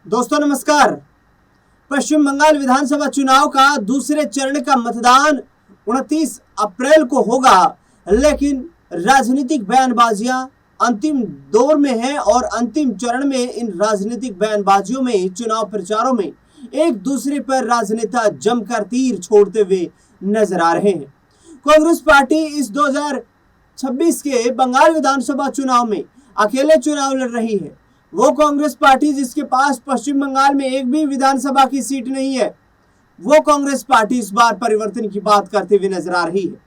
दोस्तों नमस्कार। पश्चिम बंगाल विधानसभा चुनाव का दूसरे चरण का मतदान 29 अप्रैल को होगा, लेकिन राजनीतिक बयानबाजियां अंतिम दौर में है और अंतिम चरण में इन राजनीतिक बयानबाजियों में, चुनाव प्रचारों में एक दूसरे पर राजनेता जमकर तीर छोड़ते हुए नजर आ रहे हैं। कांग्रेस पार्टी इस 2026 के बंगाल विधानसभा चुनाव में अकेले चुनाव लड़ रही है। वो कांग्रेस पार्टी जिसके पास पश्चिम बंगाल में एक भी विधानसभा की सीट नहीं है, वो कांग्रेस पार्टी इस बार परिवर्तन की बात करते हुए नजर आ रही है।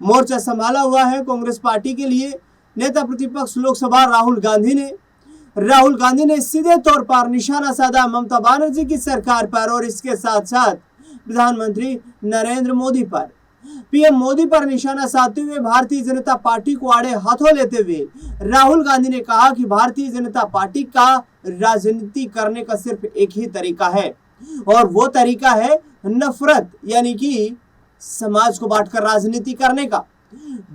मोर्चा संभाला हुआ है कांग्रेस पार्टी के लिए नेता प्रतिपक्ष लोकसभा राहुल गांधी ने सीधे तौर पर निशाना साधा ममता बनर्जी की सरकार पर और इसके साथ साथ प्रधानमंत्री नरेंद्र मोदी पर। पीएम मोदी पर निशाना साधते हुए भारतीय जनता पार्टी को आड़े हाथों लेते हुए राहुल गांधी ने कहा कि भारतीय जनता पार्टी का राजनीति करने का सिर्फ एक ही तरीका है और वो तरीका है नफरत, यानी कि समाज को बांटकर राजनीति करने का।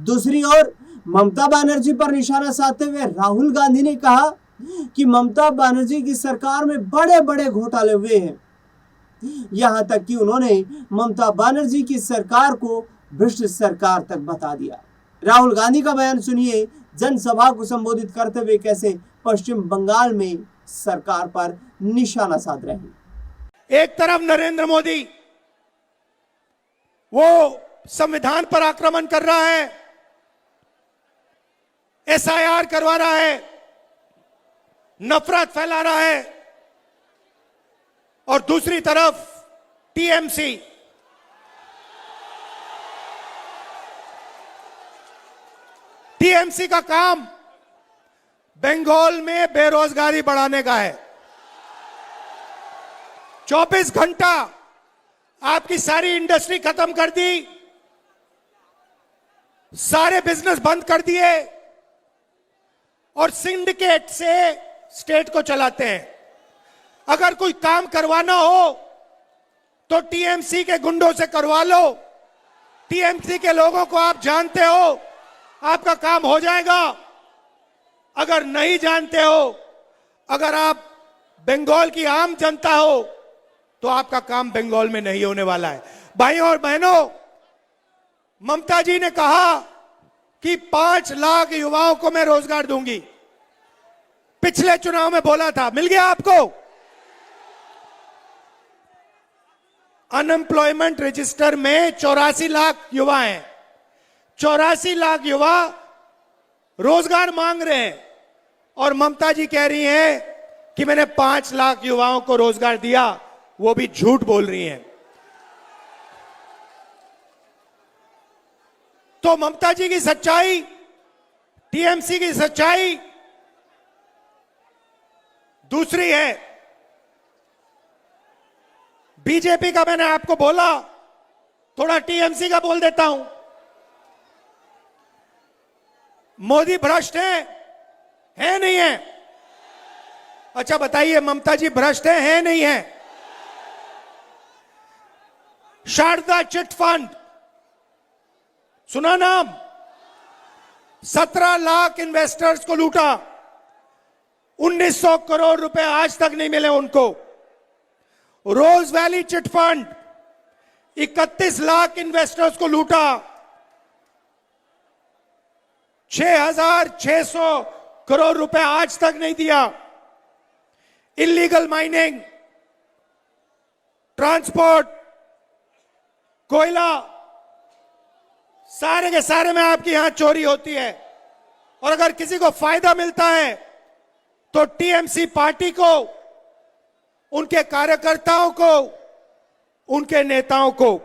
दूसरी ओर ममता बनर्जी पर निशाना साधते हुए राहुल गांधी ने कहा कि ममता बनर्जी की सरकार में बड़े बड़े घोटाले हुए हैं। यहां तक कि उन्होंने ममता बनर्जी की सरकार को भ्रष्ट सरकार तक बता दिया। राहुल गांधी का बयान सुनिए, जनसभा को संबोधित करते हुए कैसे पश्चिम बंगाल में सरकार पर निशाना साध रहे हैं। एक तरफ नरेंद्र मोदी वो संविधान पर आक्रमण कर रहा है, एसआईआर करवा रहा है, नफरत फैला रहा है, और दूसरी तरफ टीएमसी का काम बंगाल में बेरोजगारी बढ़ाने का है। 24 घंटा आपकी सारी इंडस्ट्री खत्म कर दी, सारे बिजनेस बंद कर दिए और सिंडिकेट से स्टेट को चलाते हैं। अगर कोई काम करवाना हो तो टीएमसी के गुंडों से करवा लो। टीएमसी के लोगों को आप जानते हो, आपका काम हो जाएगा। अगर नहीं जानते हो, अगर आप बंगाल की आम जनता हो, तो आपका काम बंगाल में नहीं होने वाला है। भाइयों और बहनों, ममता जी ने कहा कि 5 लाख युवाओं को मैं रोजगार दूंगी। पिछले चुनाव में बोला था, मिल गया आपको? अनएम्प्लॉयमेंट रजिस्टर में 84 लाख युवा हैं। 84 लाख युवा रोजगार मांग रहे हैं और ममता जी कह रही हैं कि मैंने 5 लाख युवाओं को रोजगार दिया। वो भी झूठ बोल रही हैं। तो ममता जी की सच्चाई, टीएमसी की सच्चाई दूसरी है। बीजेपी का मैंने आपको बोला, थोड़ा टीएमसी का बोल देता हूं। मोदी भ्रष्ट है नहीं है? अच्छा बताइए, ममता जी भ्रष्ट है नहीं है? शारदा चिट फंड सुना नाम? 17 लाख इन्वेस्टर्स को लूटा, 1900 करोड़ रुपए आज तक नहीं मिले उनको। Rose Valley chit fund 31 lakh investors को लूटा, 6600 करोड़ रुपए आज तक नहीं दिया। इलीगल माइनिंग, ट्रांसपोर्ट, कोयला, सारे के सारे में आपके यहां चोरी होती है। और अगर किसी को फायदा मिलता है तो टीएमसी पार्टी को, उनके कार्यकर्ताओं को, उनके नेताओं को।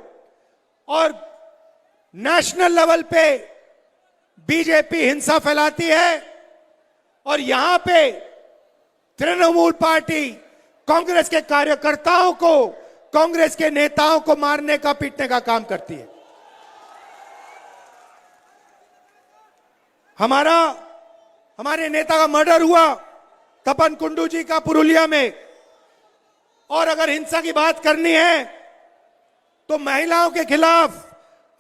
और नेशनल लेवल पे बीजेपी हिंसा फैलाती है और यहां पे तृणमूल पार्टी कांग्रेस के कार्यकर्ताओं को, कांग्रेस के नेताओं को मारने का, पीटने का काम करती है। हमारे नेता का मर्डर हुआ तपन कुंडू जी का पुरुलिया में। और अगर हिंसा की बात करनी है तो महिलाओं के खिलाफ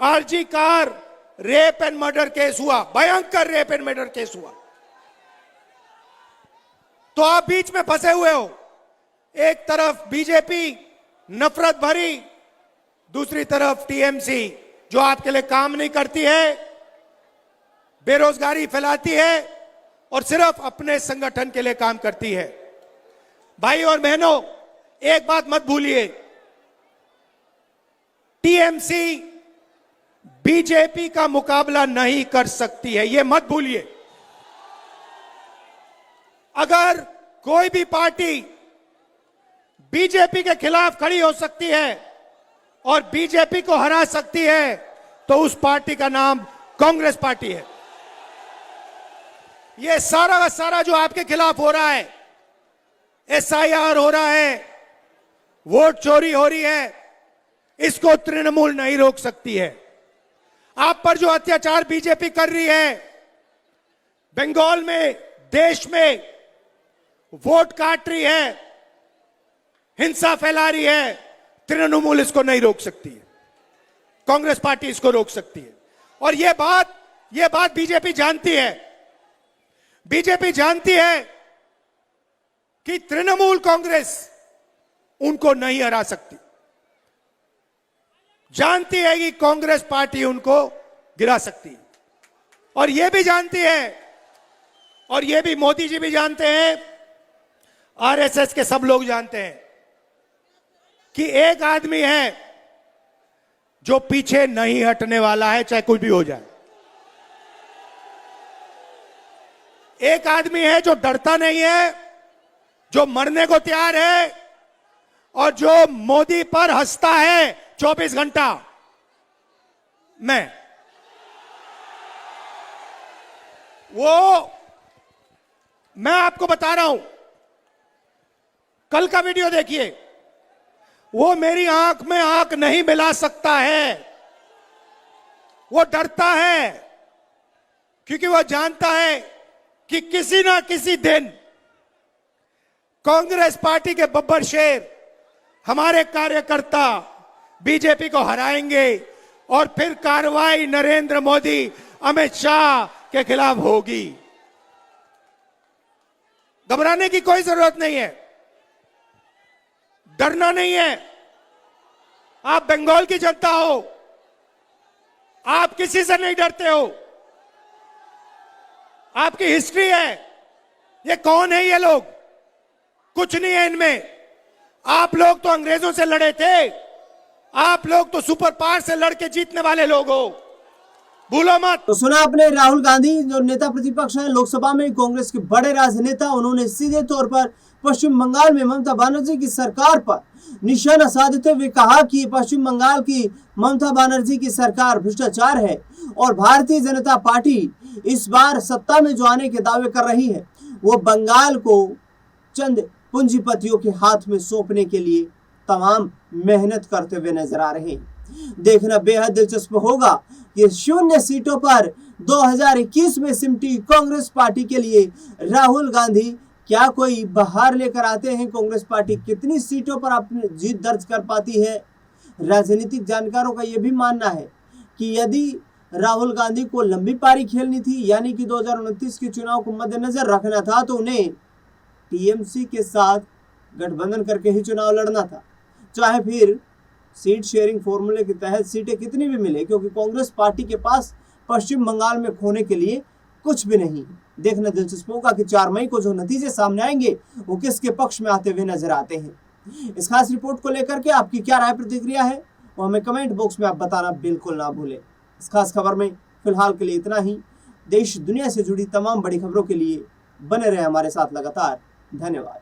RG Kar rape and murder case हुआ, भयंकर रेप एंड मर्डर केस हुआ। तो आप बीच में फंसे हुए हो। एक तरफ बीजेपी नफरत भरी, दूसरी तरफ टीएमसी जो आपके लिए काम नहीं करती है, बेरोजगारी फैलाती है और सिर्फ अपने संगठन के लिए काम करती है। भाई और बहनों, एक बात मत भूलिए, टीएमसी बीजेपी का मुकाबला नहीं कर सकती है, यह मत भूलिए। अगर कोई भी पार्टी बीजेपी के खिलाफ खड़ी हो सकती है और बीजेपी को हरा सकती है तो उस पार्टी का नाम कांग्रेस पार्टी है। यह सारा का सारा जो आपके खिलाफ हो रहा है, एसआईआर हो रहा है, वोट चोरी हो रही है, इसको तृणमूल नहीं रोक सकती है। आप पर जो अत्याचार बीजेपी कर रही है, बंगाल में, देश में वोट काट रही है, हिंसा फैला रही है, तृणमूल इसको नहीं रोक सकती है, कांग्रेस पार्टी इसको रोक सकती है। और यह बात बीजेपी जानती है। बीजेपी जानती है कि तृणमूल कांग्रेस उनको नहीं हरा सकती, जानती है कि कांग्रेस पार्टी उनको गिरा सकती है। और यह भी जानती है, और यह भी मोदी जी भी जानते हैं, आरएसएस के सब लोग जानते हैं कि एक आदमी है जो पीछे नहीं हटने वाला है, चाहे कुछ भी हो जाए। एक आदमी है जो डरता नहीं है, जो मरने को तैयार है और जो मोदी पर हंसता है 24 घंटा। मैं आपको बता रहा हूं, कल का वीडियो देखिए, वो मेरी आंख में आंख नहीं मिला सकता है, वो डरता है क्योंकि वो जानता है कि किसी ना किसी दिन कांग्रेस पार्टी के बब्बर शेर, हमारे कार्यकर्ता बीजेपी को हराएंगे और फिर कार्रवाई नरेंद्र मोदी, अमित शाह के खिलाफ होगी। घबराने की कोई जरूरत नहीं है, डरना नहीं है। आप बंगाल की जनता हो, आप किसी से नहीं डरते हो, आपकी हिस्ट्री है। ये कौन है ये लोग? कुछ नहीं है इनमें। आप लोग तो अंग्रेजों से लड़े थे, आप लोग तो सुपर पावर से लड़के जीतने वाले लोग हो, भूलो मत। तो सुना आपने राहुल गांधी जो नेता प्रतिपक्ष हैं लोकसभा में, कांग्रेस के बड़े राजनेता, उन्होंने सीधे तौर पर पश्चिम बंगाल में ममता बनर्जी की सरकार पर निशाना साधते हुए कहा कि पश्चिम बंगाल की ममता बनर्जी की सरकार भ्रष्टाचार है और भारतीय जनता पार्टी इस बार सत्ता में जो आने के दावे कर रही है वो बंगाल को चंद पूंजीपतियों के हाथ में सौंपने के लिए तमाम मेहनत करते हुए नजर आ रहे हैं। देखना बेहद दिलचस्प होगा कि 0 सीटों पर 2021 में सिमटी कांग्रेस पार्टी के लिए राहुल गांधी क्या कोई बहार लेकर आते हैं? कांग्रेस पार्टी कितनी सीटों पर अपनी जीत दर्ज कर पाती है? राजनीतिक जानकारों का यह भी मानना है कि यदि राहुल गांधी को लंबी पारी खेलनी थी, यानी कि 2029 के चुनाव को मद्देनजर रखना था, तो उन्हें टीएमसी के साथ गठबंधन करके ही चुनाव लड़ना था, चाहे फिर सीट शेयरिंग फॉर्मूले के तहत सीटें कितनी भी मिले, क्योंकि कांग्रेस पार्टी के पास पश्चिम बंगाल में खोने के लिए कुछ भी नहीं। देखना दिलचस्प होगा कि 4 मई को जो नतीजे सामने आएंगे वो किसके पक्ष में आते हुए नजर आते हैं। इस खास रिपोर्ट को लेकर के आपकी क्या राय प्रतिक्रिया है वो हमें कमेंट बॉक्स में आप बताना बिल्कुल ना भूलें। इस खास खबर में फिलहाल के लिए इतना ही। देश दुनिया से जुड़ी तमाम बड़ी खबरों के लिए बने रहे हमारे साथ लगातार। धन्यवाद।